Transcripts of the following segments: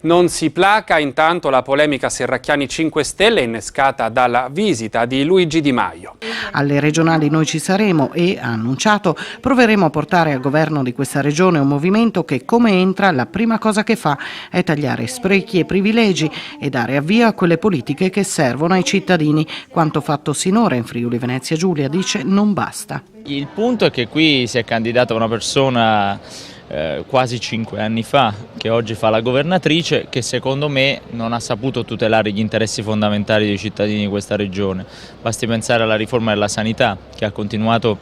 Non si placa intanto la polemica Serracchiani 5 Stelle innescata dalla visita di Luigi Di Maio. Alle regionali noi ci saremo e, ha annunciato, proveremo a portare al governo di questa regione un movimento che, come entra, la prima cosa che fa è tagliare sprechi e privilegi e dare avvio a quelle politiche che servono ai cittadini. Quanto fatto sinora in Friuli Venezia Giulia, dice, non basta. Il punto è che qui si è candidata una persona quasi 5 anni fa, che oggi fa la governatrice, che secondo me non ha saputo tutelare gli interessi fondamentali dei cittadini di questa regione. Basti pensare alla riforma della sanità, che ha continuato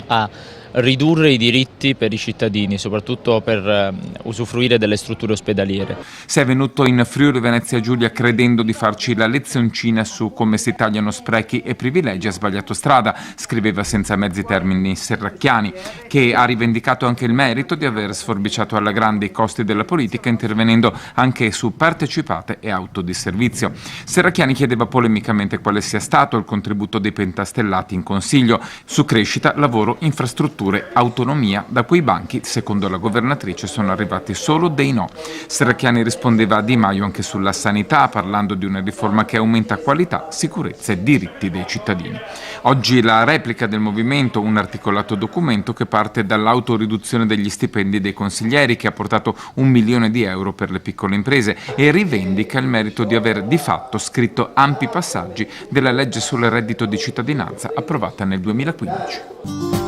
a ridurre i diritti per i cittadini, soprattutto per usufruire delle strutture ospedaliere. Sei venuto in Friuli Venezia Giulia credendo di farci la lezioncina su come si tagliano sprechi e privilegi, ha sbagliato strada, scriveva senza mezzi termini Serracchiani, che ha rivendicato anche il merito di aver sforbiciato alla grande i costi della politica, intervenendo anche su partecipate e auto di servizio. Serracchiani chiedeva polemicamente quale sia stato il contributo dei pentastellati in Consiglio su crescita, lavoro, infrastrutture, autonomia. Da quei banchi, secondo la governatrice, sono arrivati solo dei no. Serracchiani rispondeva a Di Maio anche sulla sanità, parlando di una riforma che aumenta qualità, sicurezza e diritti dei cittadini. Oggi la replica del movimento, un articolato documento che parte dall'autoriduzione degli stipendi dei consiglieri, che ha portato 1 milione di euro per le piccole imprese, e rivendica il merito di aver di fatto scritto ampi passaggi della legge sul reddito di cittadinanza approvata nel 2015.